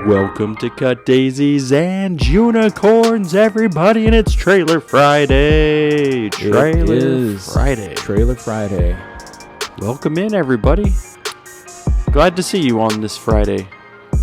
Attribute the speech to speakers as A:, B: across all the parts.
A: Welcome to Cut Daisies and Unicorns, everybody, and it's Trailer Friday. Trailer Friday. Welcome in, everybody. Glad to see you on this Friday.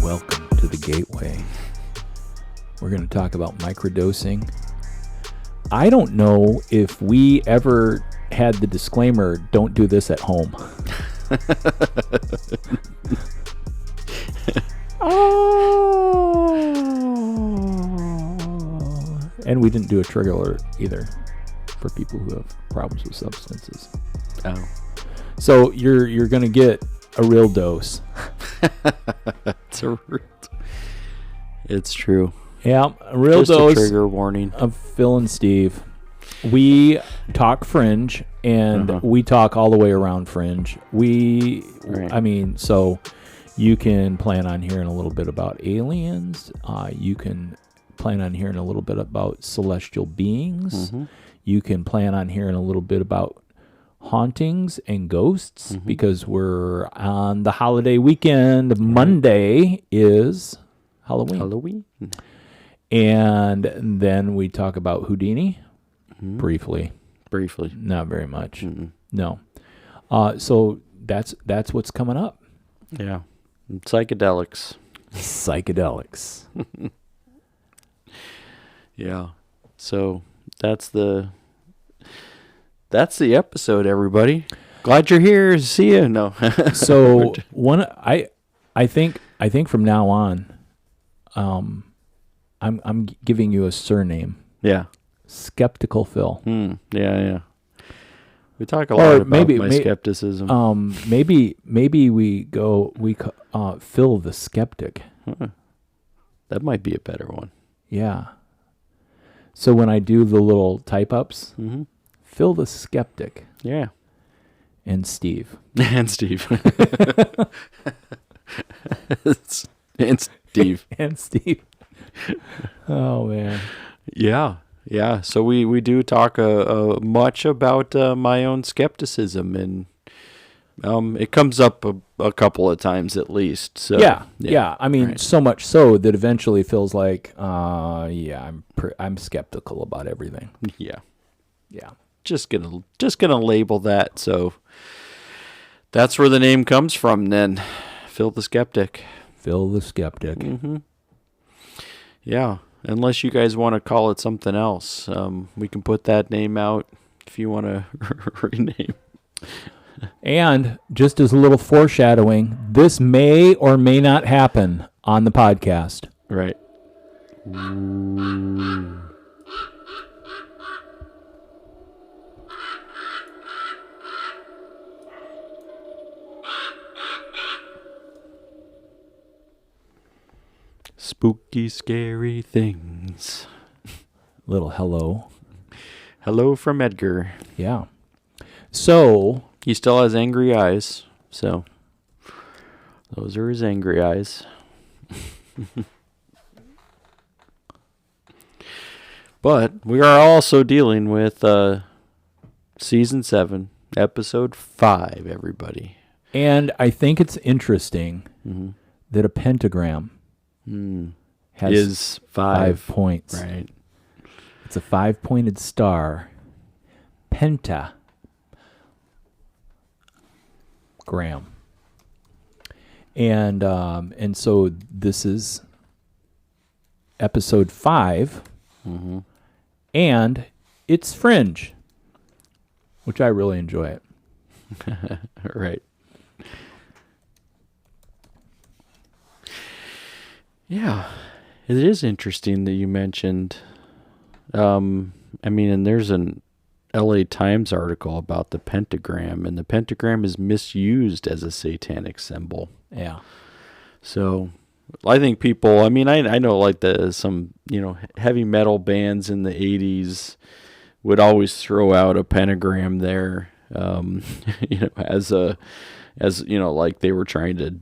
B: Welcome to the Gateway. We're going to talk about microdosing. I don't know if we ever had the disclaimer, don't do this at home. And we didn't do a trigger alert either for people who have problems with substances.
A: Oh.
B: So you're going to get a real dose.
A: It's true.
B: Yeah, a real
A: Just
B: dose.
A: A trigger warning
B: of Phil and Steve. We talk Fringe, and we talk all the way around Fringe. So you can plan on hearing a little bit about aliens. You can plan on hearing a little bit about celestial beings. Mm-hmm. You can plan on hearing a little bit about hauntings and ghosts, because we're on the holiday weekend. Monday is Halloween. And then we talk about Houdini briefly. Not very much. Mm-mm. No. So that's what's coming up.
A: Yeah. Psychedelics. Yeah. So that's the episode, everybody. Glad you're here. See you. No.
B: So I think from now on, I'm giving you a surname.
A: Yeah.
B: Skeptical Phil.
A: Yeah. We talk a lot about my skepticism.
B: Maybe we Phil the Skeptic.
A: That might be a better one.
B: Yeah. So when I do the little type ups, Phil the Skeptic.
A: Yeah.
B: And Steve.
A: And Steve.
B: And Steve. Oh, man.
A: Yeah. So we do talk much about my own skepticism, and it comes up a couple of times at least. So
B: yeah. I mean, so much so that eventually feels like, I'm skeptical about everything.
A: Yeah.
B: Yeah.
A: Just gonna label that. So that's where the name comes from. Then, Phil the Skeptic.
B: Phil the Skeptic.
A: Mm-hmm. Yeah. Unless you guys want to call it something else, we can put that name out if you want to rename.
B: And just as a little foreshadowing, this may or may not happen on the podcast.
A: Right. Ooh. Spooky, scary things.
B: Little hello.
A: Hello from Edgar.
B: Yeah. So
A: he still has angry eyes. So those are his angry eyes. But we are also dealing with season 7, episode 5, everybody.
B: And I think it's interesting that a pentagram
A: is 5
B: points.
A: Right.
B: It's a 5-pointed star. Pentagram. And so this is episode 5. And it's Fringe, which I really enjoy it.
A: Right. Yeah, it is interesting that you mentioned, and there's an LA Times article about the pentagram, and the pentagram is misused as a satanic symbol.
B: Yeah.
A: So I think people, I know like some heavy metal bands in the 80s would always throw out a pentagram there, as like they were trying to,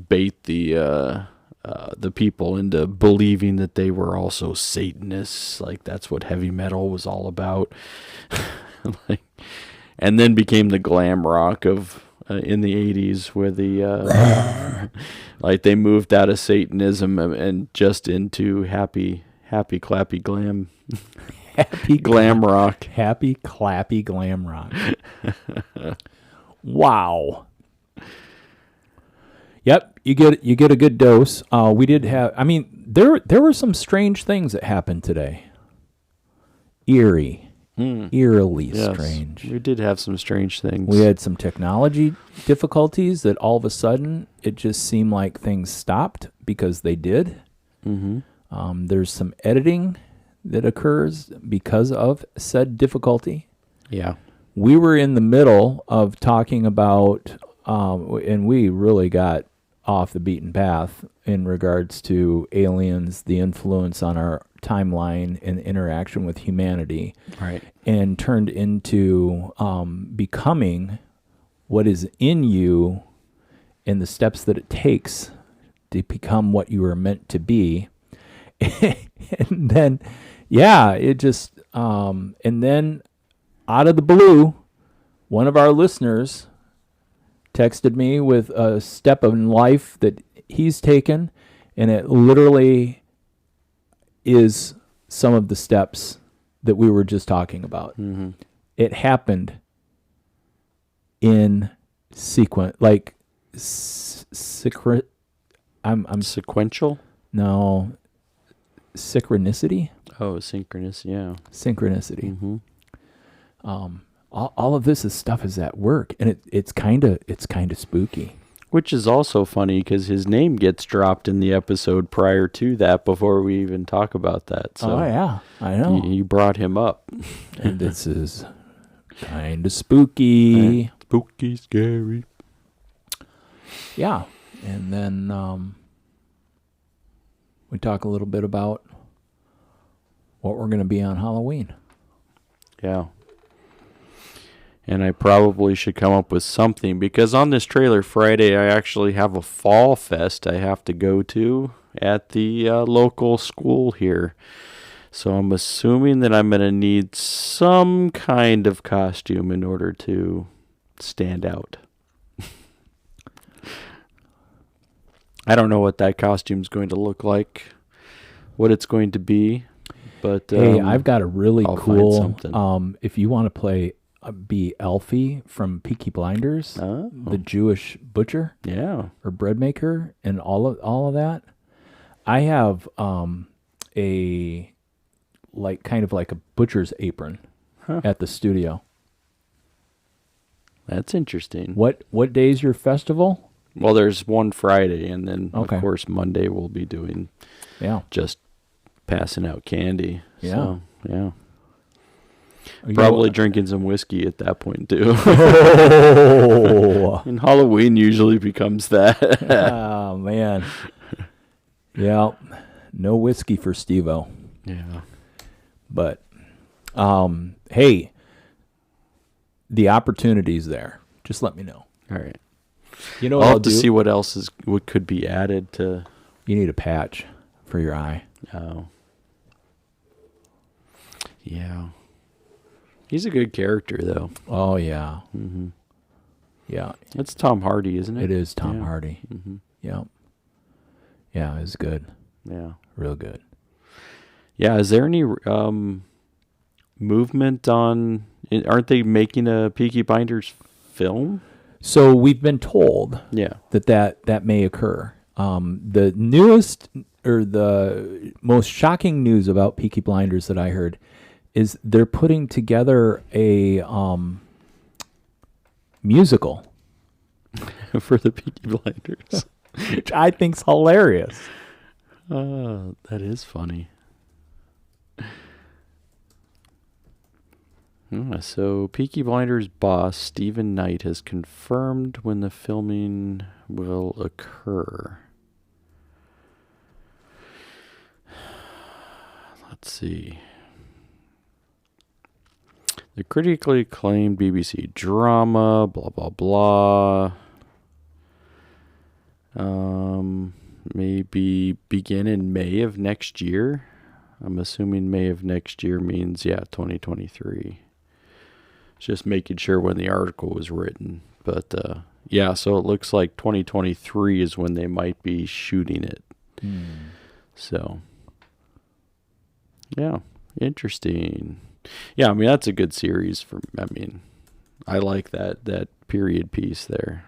A: bait the people into believing that they were also Satanists. Like that's what heavy metal was all about. And then became the glam rock of in the 80s where the like they moved out of Satanism and just into happy clappy glam.
B: Happy
A: glam rock.
B: Happy clappy glam rock. Wow. Yep, you get a good dose. We did have. I mean, there were some strange things that happened today. Eerily
A: Yes,
B: strange.
A: we did have some strange things.
B: We had some technology difficulties that all of a sudden it just seemed like things stopped because they did.
A: Mm-hmm.
B: There's some editing that occurs because of said difficulty.
A: Yeah.
B: We were in the middle of talking about, and we really got off the beaten path in regards to aliens, the influence on our timeline and interaction with humanity,
A: Right.
B: and turned into becoming what is in you and the steps that it takes to become what you were meant to be. And then, yeah, it just, and then out of the blue, one of our listeners texted me with a step in life that he's taken, and it literally is some of the steps that we were just talking about.
A: Mm-hmm.
B: It happened in sequence, like I'm
A: Sequential?
B: no synchronicity.
A: Oh, synchronous, yeah.
B: Synchronicity.
A: Mm-hmm.
B: All of this stuff is at work, and it's kind of spooky.
A: Which is also funny because his name gets dropped in the episode prior to that before we even talk about that. So
B: oh yeah, I know.
A: you brought him up.
B: And this is kind of spooky.
A: Spooky, scary.
B: Yeah, and then we talk a little bit about what we're going to be on Halloween.
A: Yeah. And I probably should come up with something because on this Trailer Friday, I actually have a fall fest I have to go to at the local school here. So I'm assuming that I'm going to need some kind of costume in order to stand out. I don't know what that costume's going to look like, what it's going to be, but
B: hey, I've got a really
A: I'll
B: cool.
A: find something.
B: If you want to play, be Elfie from Peaky Blinders, the Jewish butcher,
A: yeah,
B: or bread maker, and all of that. I have a kind of like a butcher's apron at the studio.
A: That's interesting.
B: What day is your festival?
A: Well, there's one Friday, and then,
B: Okay.
A: of course, Monday we'll be doing
B: Yeah.
A: just passing out candy.
B: Yeah.
A: So, yeah.
B: You
A: Probably drinking some whiskey at that point, too.
B: Oh,
A: And Halloween usually becomes that.
B: oh man. Yeah. No whiskey for Steve-O.
A: Yeah.
B: But hey, the opportunity's there. Just let me know.
A: All right.
B: You know what
A: I'll
B: I'll
A: have to
B: do?
A: see what else what could be added to.
B: You need a patch for your eye.
A: Oh. Yeah. He's a good character, though.
B: Oh yeah.
A: Mm-hmm.
B: Yeah.
A: It's Tom Hardy, isn't it?
B: It is Tom
A: Yeah.
B: Hardy.
A: Mm-hmm.
B: Yeah. Yeah, it's good.
A: Yeah.
B: Real good.
A: Yeah. Is there any movement on? Aren't they making a Peaky Blinders film?
B: So we've been told
A: Yeah.
B: that may occur. The newest or the most shocking news about Peaky Blinders that I heard is they're putting together a musical,
A: For the Peaky Blinders.
B: which I think's hilarious.
A: That is funny. So Peaky Blinders boss Stephen Knight has confirmed when the filming will occur. Let's see. The critically acclaimed BBC drama, blah, blah, blah. Maybe begin in May of next year. I'm assuming May of next year means, 2023. Just making sure when the article was written. But, Yeah, so it looks like 2023 is when they might be shooting it. So, yeah, interesting. Yeah, I mean, that's a good series I like that period piece there.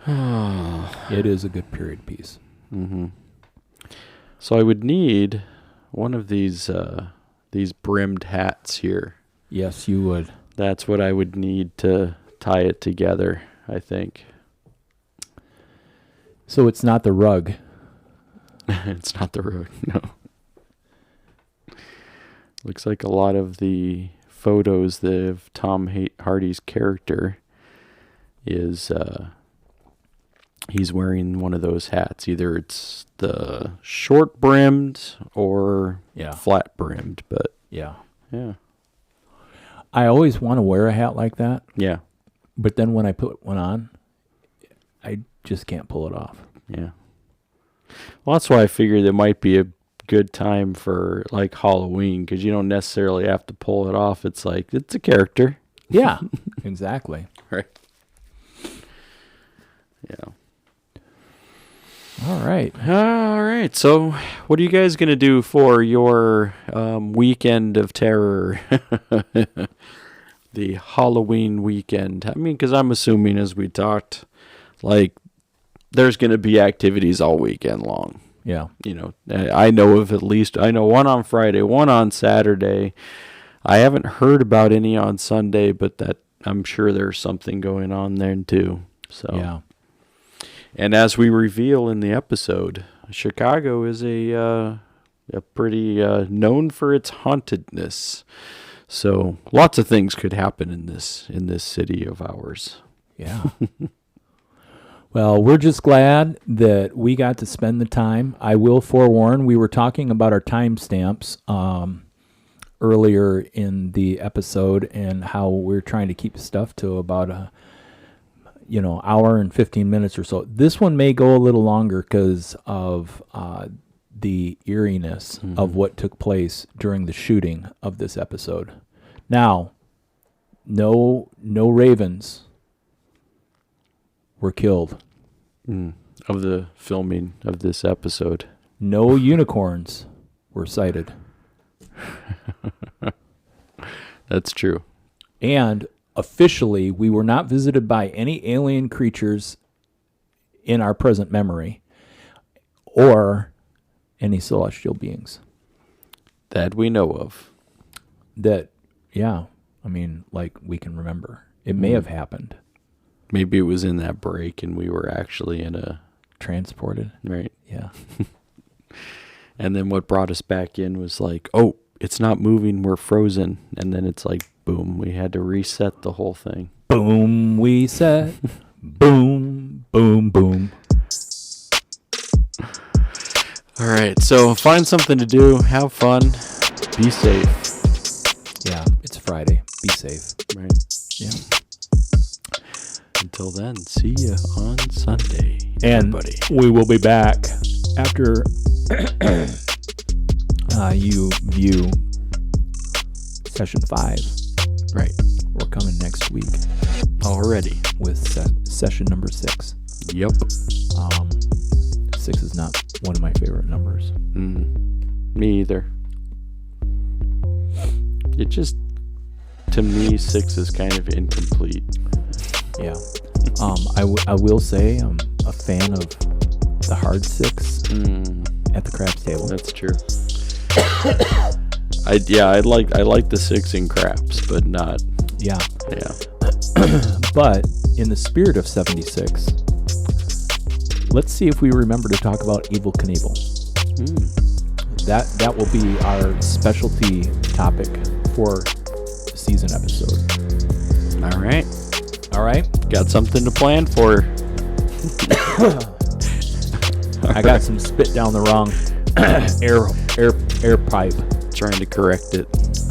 B: It is a good period piece.
A: Mm-hmm. So I would need one of these brimmed hats here.
B: Yes, you would.
A: That's what I would need to tie it together, I think.
B: So it's not the rug.
A: It's not the rug, no. Looks like a lot of the photos of Tom Hardy's character is he's wearing one of those hats. Either it's the short brimmed or flat brimmed, but
B: yeah.
A: I
B: always want to wear a hat like that.
A: Yeah.
B: But then when I put one on, I just can't pull it off.
A: Yeah. Well, that's why I figured it might be a good time for like Halloween, because you don't necessarily have to pull it off. It's like, it's a character.
B: Yeah, exactly.
A: Right. Yeah.
B: All right.
A: So what are you guys going to do for your weekend of terror? The Halloween weekend. I mean, because I'm assuming, as we talked, like, there's going to be activities all weekend long.
B: Yeah.
A: You know, I know one on Friday, one on Saturday. I haven't heard about any on Sunday, but that I'm sure there's something going on there too. So,
B: yeah.
A: And as we reveal in the episode, Chicago is a pretty known for its hauntedness. So lots of things could happen in this city of ours.
B: Yeah. Well, we're just glad that we got to spend the time. I will forewarn, we were talking about our timestamps earlier in the episode and how we're trying to keep stuff to about hour and 15 minutes or so. This one may go a little longer because of the eeriness of what took place during the shooting of this episode. Now, no ravens were killed.
A: Of the filming of this episode.
B: No unicorns were sighted.
A: That's true.
B: And officially, we were not visited by any alien creatures in our present memory or any celestial beings.
A: That we know of.
B: That, like we can remember. It may have happened.
A: Maybe it was in that break and we were actually in a...
B: Transported.
A: Right.
B: Yeah.
A: And then what brought us back in was like, oh, it's not moving, we're frozen. And then it's like, boom, we had to reset the whole thing.
B: Boom, we set. Boom, boom, boom.
A: All right, so find something to do, have fun, be safe.
B: Yeah, it's Friday. Be safe.
A: Right.
B: Yeah.
A: Until then, see you on Sunday,
B: and
A: everybody.
B: We will be back after you view session 5.
A: Right.
B: We're coming next week.
A: Already.
B: With session number 6.
A: Yep.
B: 6 is not one of my favorite numbers.
A: Me either. It just, to me, 6 is kind of incomplete.
B: Yeah. I will say I'm a fan of the hard 6 at the craps table.
A: That's true. I like the 6 in craps, but not.
B: Yeah.
A: Yeah.
B: But in the spirit of 76, let's see if we remember to talk about Evel Knievel. That will be our specialty topic for the season episode. All right.
A: Got something to plan for.
B: I got some spit down the wrong air pipe.
A: Trying to correct it.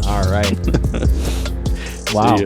B: All right. Wow.